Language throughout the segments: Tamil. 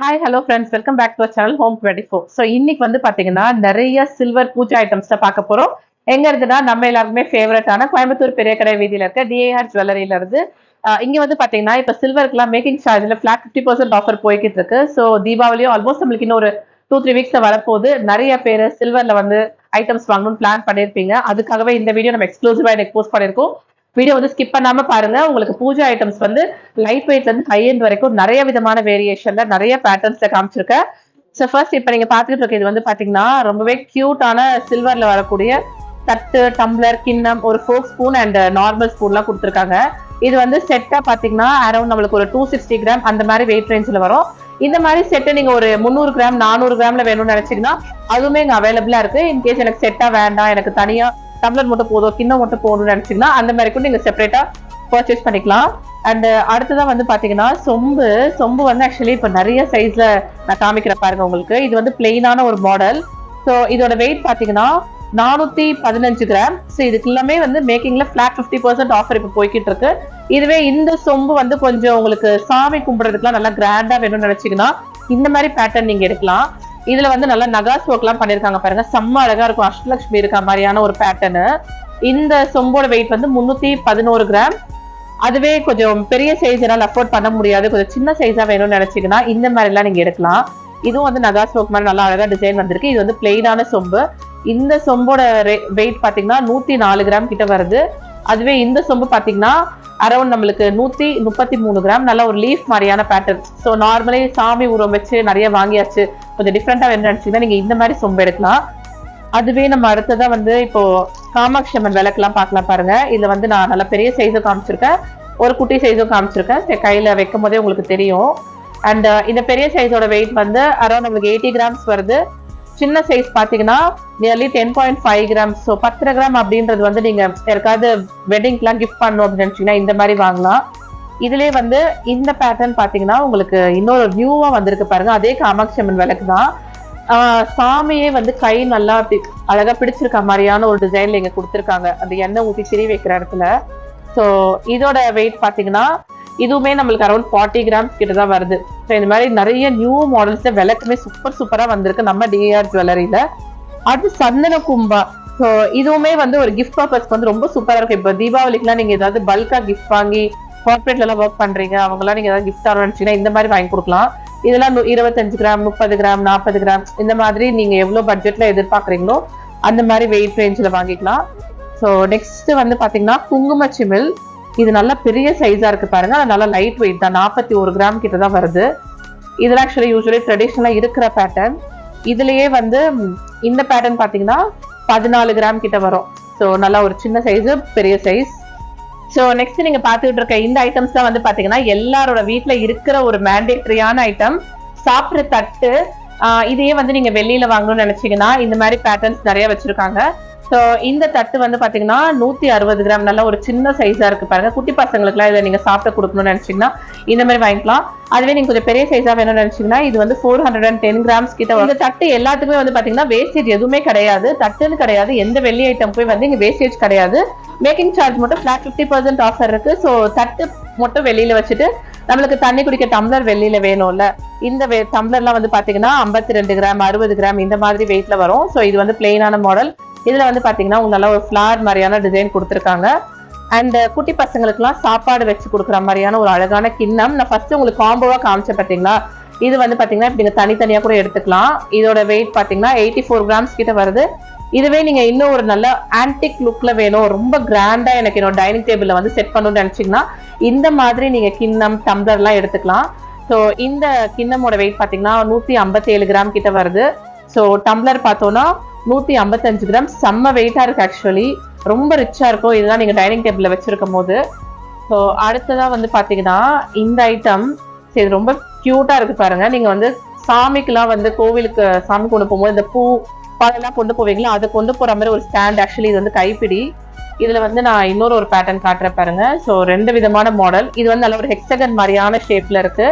Hi hello friends, welcome back to our channel home 24. So இன்னைக்கு வந்து பாத்தீங்கன்னா நிறைய சில்வர் பூஜை ஐட்டம்ஸ் தான் பார்க்க போறோம். எங்க இருக்குன்னா நம்ம எல்லாருக்குமே ஃபேவரட்டான கோயம்புத்தூர் பெரிய கடை வீதியில இருக்க டிஏஆர் ஜுவல்லரியில இருந்து இங்க வந்து பாத்தீங்கன்னா இப்ப சில்வருக்குலாம் மேக்கிங் சார்ஜ்ல ஃபிளாட் 50% ஆஃபர் போய்கிட்டு இருக்கு. ஸோ தீபாவளியும் ஆல்மோஸ்ட் நம்மளுக்கு இன்னும் ஒரு 2-3 வீக்ஸ்ல வரப்போகுது. நிறைய பேர் சில்வர்ல வந்து ஐட்டம்ஸ் வாங்கணும்னு பிளான் பண்ணிருப்பீங்க. அதுக்காகவே இந்த வீடியோ நம்ம எக்ஸ்க்ளூசிவா எனக்கு போஸ்ட் பண்ணிருக்கோம். வீடியோ வந்து ஸ்கிப் பண்ணாம பாருங்க. உங்களுக்கு பூஜை ஐட்டம்ஸ் வந்து லைட் வெயிட்ல இருந்து ஹை எண்ட் வரைக்கும் நிறைய விதமான வேரியேஷன்ல நிறைய பேட்டர்ன்ஸ்ல காமிச்சிருக்கேன். ஸோ ஃபர்ஸ்ட் இப்போ நீங்க பாத்துக்கிட்டு இருக்க இது வந்து பாத்தீங்கன்னா ரொம்பவே கியூட்டான சில்வர்ல வரக்கூடிய தட்டு, டம்ளர், கிண்ணம், ஒரு ஃபோக் ஸ்பூன் அண்ட் நார்மல் ஸ்பூன்லாம் கொடுத்துருக்காங்க. இது வந்து செட்டா பாத்தீங்கன்னா அரௌண்ட் நம்மளுக்கு ஒரு 260 கிராம் அந்த மாதிரி வெயிட் ரேஞ்சில் வரும். இந்த மாதிரி செட்டு நீங்க ஒரு 300 கிராம் 400 கிராம்ல வேணும்னு நினைச்சீங்கன்னா அதுவுமே இங்க அவைலபிளா இருக்கு. இன்கேஸ் எனக்கு செட்டா வேண்டாம், எனக்கு தனியா டம்ளர் மட்டும் போதும், கிண்ணம் மட்டும் போகணும்னு நினைச்சீங்கன்னா அந்த மாதிரி கூட நீங்க செப்பரேட்டா பர்ச்சேஸ் பண்ணிக்கலாம். அண்ட் அடுத்ததான் வந்து பாத்தீங்கன்னா சொம்பு வந்து ஆக்சுவலி இப்ப நிறைய சைஸ்ல நான் காமிக்கிற பாருங்க உங்களுக்கு. இது வந்து பிளெயினான ஒரு மாடல். ஸோ இதோட வெயிட் பாத்தீங்கன்னா 415 கிராம். ஸோ இதுக்கு எல்லாமே வந்து மேக்கிங்ல ஃபிளாட் 50% ஆஃபர் இப்போ போய்கிட்டு இருக்கு. இதுவே இந்த சொம்பு வந்து கொஞ்சம் உங்களுக்கு சாமி கும்பிடுறதுக்குலாம் நல்லா கிராண்டா வேணும்னு நினைச்சீங்கன்னா இந்த மாதிரி பேட்டர்ன் நீங்க எடுக்கலாம். இதுல வந்து நல்லா நகாஸ் ஒர்க் எல்லாம் பண்ணிருக்காங்க பாருங்க, செம்ம அழகா இருக்கும். அஷ்டலட்சுமி இருக்க மாதிரியான ஒரு பேட்டர்னு. இந்த சொம்போட வெயிட் வந்து 311 கிராம். அதுவே கொஞ்சம் பெரிய சைஸ் எல்லாம் அஃபோர்ட் பண்ண முடியாது, கொஞ்சம் சின்ன சைஸா வேணும்னு நினைச்சீங்கன்னா இந்த மாதிரி எல்லாம் நீங்க எடுக்கலாம். இதுவும் வந்து நகாஸ் ஒர்க் மாதிரி நல்லா அழகா டிசைன் வந்திருக்கு. இது வந்து பிளெயினான சொம்பு. இந்த சொம்போட வெயிட் பாத்தீங்கன்னா 104 கிராம் கிட்ட வருது. அதுவே இந்த சொம்பு பாத்தீங்கன்னா அரௌண்ட் நம்மளுக்கு 133 கிராம். நல்ல ஒரு லீஃப் மாதிரியான பேட்டர்ன். ஸோ நார்மலி சாமி உருவம் வச்சு நிறைய வாங்கியாச்சு, கொஞ்சம் டிஃப்ரெண்டா வேணும்னு நினைச்சீங்கன்னா நீங்க இந்த மாதிரி சொம்பு எடுக்கலாம். அதுவே நம்ம அடுத்ததா வந்து இப்போ காமாட்சி அம்மன் விளக்குலாம் பார்க்கலாம் பாருங்க. இதுல வந்து நான் நல்ல பெரிய சைஸும் காமிச்சிருக்கேன், ஒரு குட்டி சைஸும் காமிச்சிருக்கேன். கையில வைக்கும் போதே உங்களுக்கு தெரியும். அண்ட் இந்த பெரிய சைஸோட வெயிட் வந்து அரௌண்ட் நம்மளுக்கு 80 கிராம்ஸ் வருது. சின்ன சைஸ் பாத்தீங்கன்னா நியர்லி 10.5 கிராம்ஸ். ஸோ 10 கிராம் அப்படின்றது வந்து நீங்க யாருக்காவது வெட்டிங்க்குலாம் கிஃப்ட் பண்ணணும் அப்படின்னு நினைச்சீங்கன்னா இந்த மாதிரி வாங்கலாம். இதுலயே வந்து இந்த பேட்டர்ன் பாத்தீங்கன்னா உங்களுக்கு இன்னொரு நியூவா வந்திருக்கு பாருங்க. அதே காமாட்சி அம்மன் விளக்கு தான். சாமியே வந்து கை நல்லா அழகா பிடிச்சிருக்க மாதிரியான ஒரு டிசைன்ல இங்க கொடுத்துருக்காங்க, அந்த எண்ணெய் ஊற்றி திரி வைக்கிற இடத்துல. ஸோ இதோட வெயிட் பாத்தீங்கன்னா இதுவுமே நம்மளுக்கு அரௌண்ட் 40 கிராம்ஸ் கிட்ட தான் வருது. ஸோ இந்த மாதிரி நிறைய நியூ மாடல்ஸ்ல விளக்குமே சூப்பரா வந்திருக்கு நம்ம டிஏஆர் ஜுவல்லரியில. அது சந்தன கும்பா. ஸோ இதுவுமே வந்து ஒரு கிஃப்ட் பர்பஸ்க்கு வந்து ரொம்ப சூப்பரா இருக்கு. இப்போ தீபாவளிக்குலாம் நீங்க ஏதாவது பல்கா கிஃப்ட் வாங்கி கார்பரேட்ல எல்லாம் ஒர்க் பண்றீங்க, அவங்கலாம் நீங்க ஏதாவது கிஃப்ட் ஆரம்பிச்சீங்கன்னா இந்த மாதிரி வாங்கி கொடுக்கலாம். இதெல்லாம் 25 கிராம், 30 கிராம், 40 கிராம் இந்த மாதிரி நீங்க எவ்வளவு பட்ஜெட்ல எதிர்பார்க்குறீங்களோ அந்த மாதிரி வெயிட் ரேஞ்சில் வாங்கிக்கலாம். ஸோ நெக்ஸ்ட் வந்து பாத்தீங்கன்னா குங்கும சிமிழ். இது நல்லா பெரிய சைஸா இருக்கு பாருங்க, நல்லா லைட் வெயிட் தான், 41 கிராம் கிட்ட தான் வருது. இதெல்லாம் ஆக்சுவலி யூஸ்வலி ட்ரெடிஷ்னலா இருக்கிற பேட்டர்ன். இதுலயே வந்து இந்த பேட்டர்ன் பாத்தீங்கன்னா 14 கிராம் கிட்ட வரும். ஸோ நல்லா ஒரு சின்ன சைஸ், பெரிய சைஸ். ஸோ நெக்ஸ்ட் நீங்க பாத்துக்கிட்டு இருக்க இந்த ஐட்டம்ஸ் தான் வந்து பாத்தீங்கன்னா எல்லாரோட வீட்டுல இருக்கிற ஒரு மேண்டேட்டரியான ஐட்டம், சாப்பிட்ற தட்டு. இதையே வந்து நீங்க வெளியில வாங்கணும்னு நினைச்சீங்கன்னா இந்த மாதிரி பேட்டர்ன்ஸ் நிறைய வச்சிருக்காங்க. ஸோ இந்த தட்டு வந்து பாத்தீங்கன்னா 160 கிராம், நல்லா ஒரு சின்ன சைஸா இருக்கு பாருங்க. குட்டி பசங்களுக்குலாம் இதை நீங்க சாப்பிட கொடுக்கணும்னு நினைச்சீங்கன்னா இந்த மாதிரி வாங்கிக்கலாம். அதுவே நீங்க கொஞ்சம் பெரிய சைஸா வேணும்னு நினைச்சீங்கன்னா இது வந்து 410 கிராம்ஸ் கிட்ட. இந்த தட்டு எல்லாத்துக்குமே வந்து பாத்தீங்கன்னா வேஸ்டேஜ் எதுவுமே கிடையாது, தட்டுன்னு கிடையாது, எந்த வெள்ளி ஐட்டம் போய் வந்து இங்க வேஸ்டேஜ் கிடையாது. மேக்கிங் சார்ஜ் மட்டும் ஃபிளாட் 50% ஆஃபர் இருக்கு. ஸோ தட்டு மட்டும் வெளியில வச்சுட்டு நம்மளுக்கு தண்ணி குடிக்க டம்ளர் வெளியில வேணும்ல, இந்த டம்ளர்லாம் வந்து பாத்தீங்கன்னா 52 கிராம் 60 கிராம் இந்த மாதிரி வெயிட்ல வரும். ஸோ இது வந்து பிளெயினான மாடல். இதுல வந்து பாத்தீங்கன்னா உங்களுக்கு நல்லா ஒரு ஃபிளார் மாதிரியான டிசைன் கொடுத்துருக்காங்க. அண்ட் குட்டி பசங்களுக்குலாம் சாப்பாடு வச்சு கொடுக்குற மாதிரியான ஒரு அழகான கிண்ணம். நான் ஃபர்ஸ்ட் உங்களுக்கு காம்போவா காமிச்சேன் பாத்தீங்களா, இது வந்து பாத்தீங்கன்னா இப்ப நீங்க தனித்தனியா கூட எடுத்துக்கலாம். இதோட வெயிட் பாத்தீங்கன்னா 84 கிராம்ஸ் கிட்ட வருது. இதுவே நீங்க இன்னும் ஒரு நல்ல ஆன்டிக் லுக்ல வேணும், ரொம்ப கிராண்டா எனக்கு என்னோட டைனிங் டேபிள்ல வந்து செட் பண்ணணும்னு நினைச்சீங்கன்னா இந்த மாதிரி நீங்க கிண்ணம், டம்ளர் எல்லாம் எடுத்துக்கலாம். ஸோ இந்த கிண்ணமோட வெயிட் பாத்தீங்கன்னா 157 கிராம் கிட்ட வருது. ஸோ டம்ளர் பார்த்தோம்னா 155 கிராம். செம்ம வெயிட்டா இருக்கு, ஆக்சுவலி ரொம்ப ரிச்சா இருக்கும் இதெல்லாம் நீங்க டைனிங் டேபிள்ல வச்சிருக்கும் போது. ஸோ அடுத்ததா வந்து பாத்தீங்கன்னா இந்த ஐட்டம் சரி ரொம்ப கியூட்டா இருக்கு பாருங்க. நீங்க வந்து சாமிக்குலாம் வந்து கோவிலுக்கு சாமி கொண்டு போகும்போது இந்த பூ பாலெல்லாம் கொண்டு போவீங்களா, அதை கொண்டு போற மாதிரி ஒரு ஸ்டாண்ட். ஆக்சுவலி இது வந்து கைப்பிடி. இதுல வந்து நான் இன்னொரு பேட்டர்ன் காட்டுறேன் பாருங்க. ஸோ 2 விதமான மாடல். இது வந்து நல்ல ஒரு ஹெக்ஸகன் மாதிரியான ஷேப்ல இருக்கு,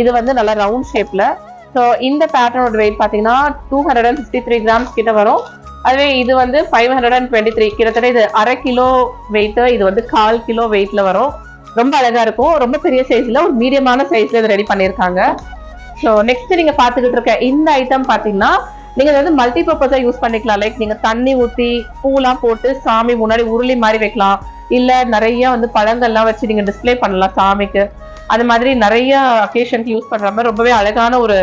இது வந்து நல்ல ரவுண்ட் ஷேப்ல. ஸோ இந்த பேட்டர்னோட வெயிட் பாத்தீங்கன்னா 253 கிராம்ஸ் கிட்ட வரும். அதுவே இது வந்து 523, கிட்டத்தட்ட இது அரை கிலோ வெயிட், இது வந்து 1/4 கிலோ வெயிட்ல வரும். ரொம்ப அழகா இருக்கும், ரொம்ப பெரிய சைஸ்ல ஒரு மீடியமான சைஸ்ல இது ரெடி பண்ணியிருக்காங்க. ஸோ நெக்ஸ்ட் நீங்க பாத்துக்கிட்டு இருக்க இந்த ஐட்டம் பாத்தீங்கன்னா நீங்க வந்து மல்டி பர்பஸா யூஸ் பண்ணிக்கலாம். லைக் நீங்க தண்ணி ஊத்தி பூலாம் போட்டு சாமி முன்னாடி உருளி மாதிரி வைக்கலாம், இல்ல நிறைய வந்து பழங்கள்லாம் வச்சு நீங்க டிஸ்பிளே பண்ணலாம் சாமிக்கு. அது மாதிரி நிறைய அக்கேஷனுக்கு யூஸ் பண்ற மாதிரி ரொம்பவே அழகான ஒரு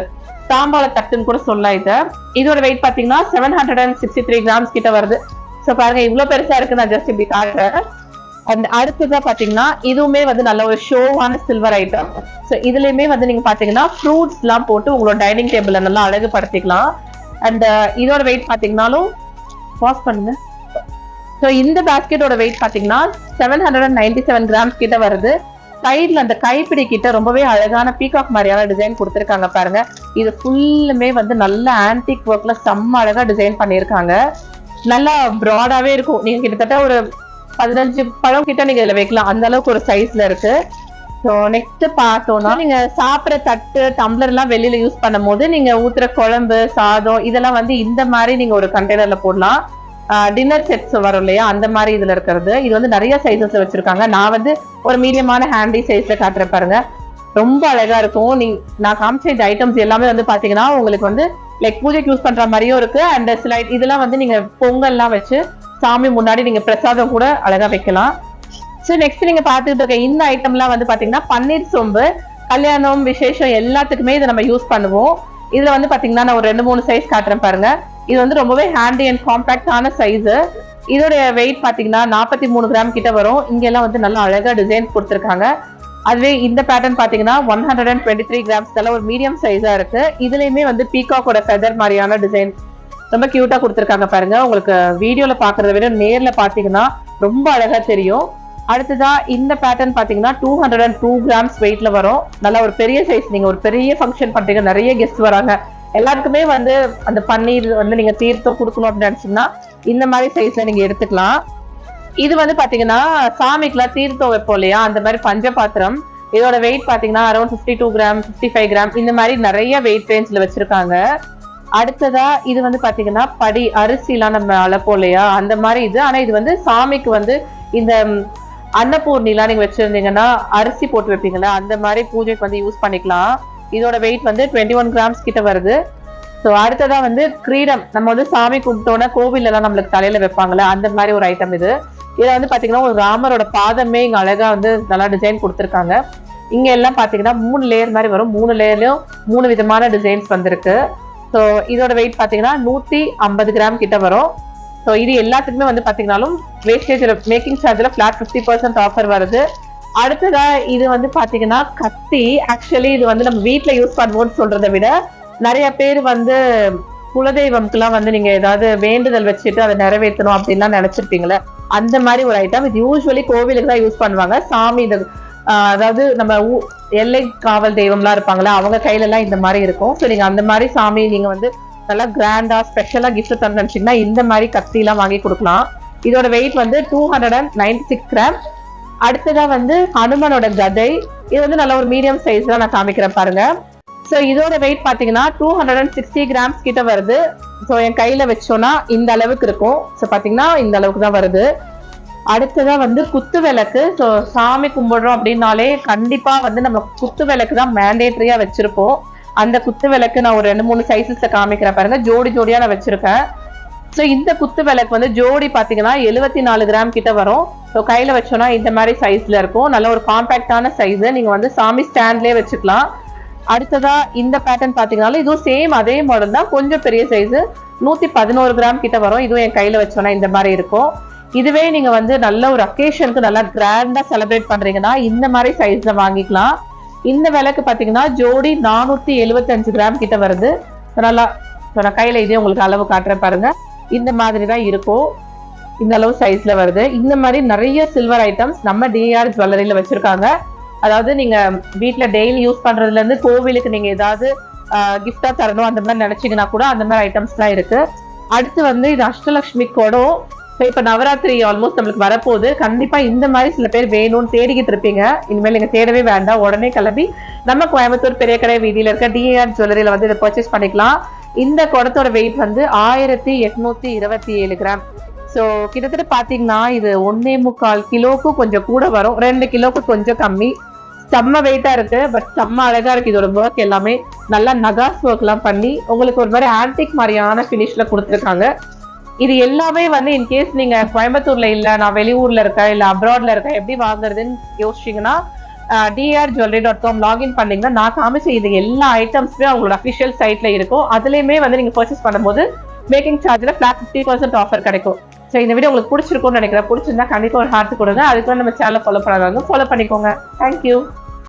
தாம்பாள தட்டுன்னு கூட சொல்லலாம். இதோட வெயிட் பாத்தீங்கன்னா 763 கிராம்ஸ் கிட்ட வருது. ஸோ பாருங்க இவ்வளவு பெருசா இருக்கு, நான் ஜஸ்ட் இப்படி காட்டுறேன். அண்ட் அடுத்ததா பாத்தீங்கன்னா இதுவுமே வந்து நல்ல ஒரு ஷோவான சில்வர் ஐட்டம். ஸோ இதுலயுமே வந்து நீங்க பாத்தீங்கன்னா ஃப்ரூட்ஸ் எல்லாம் போட்டு உங்களோட டைனிங் டேபிள்ல நல்லா அழகுபடுத்திக்கலாம். அண்ட் இதோட வெயிட் பாத்தீங்கன்னாலும் பாஸ் பண்ணுங்க. ஸோ இந்த பேஸ்கெட்டோட வெயிட் பாத்தீங்கன்னா 797 கிராம்ஸ் கிட்ட வருது. சைட்ல அந்த கைப்பிடி கிட்ட ரொம்பவே அழகான பீகாக் மாதிரியான டிசைன் கொடுத்துருக்காங்க பாருங்க. இது ஃபுல்லுமே வந்து நல்ல ஆன்டிக் ஒர்க்ல செம்ம அழகா டிசைன் பண்ணியிருக்காங்க. நல்லா ப்ராடாவே இருக்கும். நீங்க கிட்டத்தட்ட ஒரு 15 பழம் கிட்ட நீங்க இதுல வைக்கலாம், அந்த அளவுக்கு ஒரு சைஸ்ல இருக்கு. ஸோ நெக்ஸ்ட் பார்த்தோம்னா நீங்க சாப்பிட்ற தட்டு டம்ளர் எல்லாம் வெளியில யூஸ் பண்ணும் போது நீங்க ஊத்துற குழம்பு சாதம் இதெல்லாம் வந்து இந்த மாதிரி நீங்க ஒரு கண்டெய்னர்ல போடலாம். டின்னர் செட்ஸ் வரும் இல்லையா, அந்த மாதிரி இதுல இருக்கிறது. இது வந்து நிறைய சைசஸ்ல வச்சிருக்காங்க. நான் வந்து ஒரு மீடியமான ஹேண்டி சைஸ்ல காட்டுறேன் பாருங்க. ரொம்ப அழகா இருக்கும். நான் காமிச்ச இந்த ஐட்டம்ஸ் எல்லாமே வந்து பாத்தீங்கன்னா உங்களுக்கு வந்து லைக் பூஜைக்கு யூஸ் பண்ற மாதிரியும் இருக்கு. அண்ட் சில இதெல்லாம் வந்து நீங்க பொங்கல்லாம் வச்சு சாமி முன்னாடி நீங்க பிரசாதம் கூட அழகா வைக்கலாம். ஸோ நெக்ஸ்ட் நீங்க பாத்துட்டு இருக்க இந்த ஐட்டம்லாம் வந்து பாத்தீங்கன்னா பன்னீர் சோம்பு. கல்யாணம் விசேஷம் எல்லாத்துக்குமே இதை நம்ம யூஸ் பண்ணுவோம். இதுல வந்து பாத்தீங்கன்னா நான் ஒரு 2-3 சைஸ் காட்டுறேன் பாருங்க. இது வந்து ரொம்பவே ஹேண்டி அண்ட் காம்பாக்டான சைஸ். இதோட வெயிட் பாத்தீங்கன்னா 43 கிராம் கிட்ட வரும். இங்க எல்லாம் வந்து நல்லா அழகா டிசைன் கொடுத்துருக்காங்க. அதுவே இந்த பேட்டர்ன் பாத்தீங்கன்னா 123 கிராம்ஸ் ஒரு மீடியம் சைஸா இருக்கு. இதுலயுமே வந்து பீகாக்கோட ஃபெதர் மாதிரியான டிசைன் ரொம்ப கியூட்டா கொடுத்துருக்காங்க பாருங்க. உங்களுக்கு வீடியோல பாக்குறத விட நேர்ல பாத்தீங்கன்னா ரொம்ப அழகா தெரியும். அடுத்ததா இந்த பேட்டர்ன் பாத்தீங்கன்னா 202 கிராம்ஸ் வெயிட்ல வரும். நல்ல ஒரு பெரிய சைஸ். நீங்க ஒரு பெரிய ஃபங்க்ஷன் பண்றீங்க, நிறைய கெஸ்ட் வராங்க, எல்லாருக்குமே வந்து அந்த பன்னீர் வந்து நீங்க தீர்த்தம் கொடுக்கணும் அப்படின்னு நினைச்சீங்கன்னா இந்த மாதிரி சைஸ்ல நீங்க எடுத்துக்கலாம். இது வந்து பாத்தீங்கன்னா சாமிக்குலாம் தீர்த்தம் வைப்போம் இல்லையா, அந்த மாதிரி பஞ்ச பாத்திரம். இதோட வெயிட் பாத்தீங்கன்னா அரௌண்ட் 52 கிராம் 55 கிராம் இந்த மாதிரி நிறைய வெயிட் ரேஞ்ச்ல வச்சிருக்காங்க. அடுத்ததா இது வந்து பாத்தீங்கன்னா படி அரிசிலாம் நம்ம அளப்போம் இல்லையா, அந்த மாதிரி இது. ஆனா இது வந்து சாமிக்கு வந்து இந்த அன்னபூர்ணிலாம் நீங்க வச்சிருந்தீங்கன்னா அரிசி போட்டு வைப்பீங்களா, அந்த மாதிரி பூஜைக்கு வந்து யூஸ் பண்ணிக்கலாம். இதோட வெயிட் வந்து 21 கிராம்ஸ் கிட்ட வருது. ஸோ அடுத்ததா வந்து கிரீடம். நம்ம வந்து சாமி கும்பிட்டோன்னா கோவில் எல்லாம் நம்மளுக்கு தலையில வைப்பாங்களே, அந்த மாதிரி ஒரு ஐட்டம் இது. இதுல வந்து பாத்தீங்கன்னா ஒரு ராமரோட பாதமே இங்க அழகா வந்து நல்லா டிசைன் கொடுத்துருக்காங்க. இங்க எல்லாம் பாத்தீங்கன்னா 3 லேயர் மாதிரி வரும். 3 லேயர்லயும் 3 விதமான டிசைன்ஸ் வந்திருக்கு. ஸோ இதோட வெயிட் பாத்தீங்கன்னா 150 கிராம் கிட்ட வரும். ஸோ இது எல்லாத்துக்குமே வந்து பாத்தீங்கன்னாலும் வேஸ்டேஜ் மேக்கிங் சார்ஜ்ல ஃபிளாட் 50% ஆஃபர் வருது. அடுத்ததா இது வந்து பாத்தீங்கன்னா கத்தி. ஆக்சுவலி இது வந்து நம்ம வீட்டுல யூஸ் பண்ணுவோம்னு சொல்றதை விட நிறைய பேர் வந்து குலதெய்வம்க்குலாம் வந்து நீங்க ஏதாவது வேண்டுதல் வச்சுட்டு அதை நிறைவேற்றணும் அப்படின்லாம் நினைச்சிருப்பீங்களே, அந்த மாதிரி ஒரு ஐட்டம். இது யூஸ்வலி கோவிலுக்கு தான் யூஸ் பண்ணுவாங்க. சாமி இது அதாவது நம்ம எல்லை காவல் தெய்வம்லாம் இருப்பாங்களா, அவங்க கையில எல்லாம் இந்த மாதிரி இருக்கும். ஸோ நீங்க அந்த மாதிரி சாமி நீங்க வந்து நல்லா கிராண்டா ஸ்பெஷலா கிஃப்ட் தந்து நினைச்சீங்கன்னா இந்த மாதிரி கத்தி எல்லாம் வாங்கி கொடுக்கலாம். இதோட வெயிட் வந்து 296 கிராம். அடுத்ததா வந்து ஹனுமனோட கதை. இது வந்து நல்ல ஒரு மீடியம் சைஸ் தான் நான் காமிக்கிறேன் பாருங்க. ஸோ இதோட வெயிட் பாத்தீங்கன்னா 260 கிராம்ஸ் கிட்ட வருது. ஸோ என் கையில வச்சோம்னா இந்த அளவுக்கு இருக்கும். ஸோ பாத்தீங்கன்னா இந்த அளவுக்கு தான் வருது. அடுத்ததா வந்து குத்து விளக்கு. ஸோ சாமி கும்பிடுறோம் அப்படின்னாலே கண்டிப்பா வந்து நம்ம குத்து விளக்கு தான் மேண்டேட்டரியா வச்சிருப்போம். அந்த குத்து விளக்கு நான் ஒரு 2-3 சைஸஸ் காமிக்கிறேன் பாருங்க. ஜோடி ஜோடியா நான் வச்சிருக்கேன். ஸோ இந்த குத்து விளக்கு வந்து ஜோடி பாத்தீங்கன்னா 74 கிராம் கிட்ட வரும். ஸோ கையில வச்சோம்னா இந்த மாதிரி சைஸ்ல இருக்கும். நல்ல ஒரு காம்பாக்டான சைஸ். நீங்க வந்து சாமி ஸ்டாண்ட்லயே வச்சுக்கலாம். அடுத்ததா இந்த பேட்டர்ன் பாத்தீங்கன்னா இதுவும் சேம் அதே மாடல் தான், கொஞ்சம் பெரிய சைஸ் 111 கிராம் கிட்ட வரும். இதுவும் என் கையில வச்சோம்னா இந்த மாதிரி இருக்கும். இதுவே நீங்க வந்து நல்ல ஒரு அக்கேஷனுக்கு நல்லா கிராண்டா செலிப்ரேட் பண்றீங்கன்னா இந்த மாதிரி சைஸ்ல வாங்கிக்கலாம். இந்த விளக்கு பாத்தீங்கன்னா ஜோடி 475 கிராம் கிட்ட வருது. நல்லா நான் கையில இதே உங்களுக்கு அளவு காட்டுறேன் பாருங்க. இந்த மாதிரி தான் இருக்கும். இந்த அளவு சைஸ்ல வருது. இந்த மாதிரி நிறைய சில்வர் ஐட்டம்ஸ் நம்ம டிஆர் ஜுவல்லரியில வச்சிருக்காங்க. அதாவது நீங்க வீட்டுல டெய்லி யூஸ் பண்றதுல இருந்து கோவிலுக்கு நீங்க ஏதாவது கிஃப்டா தரணும் அந்த மாதிரி நினைச்சீங்கன்னா கூட அந்த மாதிரி ஐட்டம்ஸ் எல்லாம் இருக்கு. அடுத்து வந்து இது அஷ்டலட்சுமி கொடம். இப்ப நவராத்திரி ஆல்மோஸ்ட் நம்மளுக்கு வரப்போகுது. கண்டிப்பா இந்த மாதிரி சில பேர் வேணும்னு தேடிக்கிட்டு இருப்பீங்க. இனிமேல் நீங்க தேடவே வேண்டாம், உடனே கிளம்பி நம்ம கோயம்புத்தூர் பெரிய கடை வீதியில இருக்க டிஆர் ஜுவல்லரியில வந்து இதை பர்ச்சேஸ் பண்ணிக்கலாம். இந்த குடத்தோட வெயிட் வந்து 1827 கிராம். ஸோ கிட்டத்தட்ட பாத்தீங்கன்னா இது 1.25 கிலோக்கு கொஞ்சம் கூட வரும், 2 கிலோக்கு கொஞ்சம் கம்மி. செம்ம வெயிட்டா இருக்கு, பட் செம்ம அழகா இருக்கு. இதோட ஒர்க் எல்லாமே நல்லா நகாஸ் ஒர்க் எல்லாம் பண்ணி உங்களுக்கு ஒரு மாதிரி ஆன்டிக் மாதிரியான பினிஷ்ல கொடுத்துருக்காங்க. இது எல்லாமே வந்து இன்கேஸ் நீங்க கோயம்புத்தூர்ல இல்ல, நான் வெளியூர்ல இருக்கேன் இல்ல அப்ராட்ல இருக்கேன், எப்படி வாங்குறதுன்னு யோசிச்சீங்கன்னா drjewelry.com லாகின் பண்ணீங்கன்னா நான் காமிச்ச இது எல்லா ஐட்டம்ஸுமே அவங்களோட அஃபிஷியல் சைட்ல இருக்கும். அதுலயுமே வந்து நீங்க பர்ச்சேஸ் பண்ணும்போது மேக்கிங் சார்ஜ்ல ஃபிளாட் 50% ஆஃபர் கிடைக்கும். ஸோ இந்த வீடியோ உங்களுக்கு பிடிச்சிருக்கும்னு நினைக்கிறேன். பிடிச்சிருந்தா கண்டிப்பா ஒரு ஹார்ட் கொடுங்க. அதுக்கு நம்ம சேனலை ஃபாலோ பண்ணாங்க, ஃபாலோ பண்ணிக்கோங்க. தேங்க்யூ.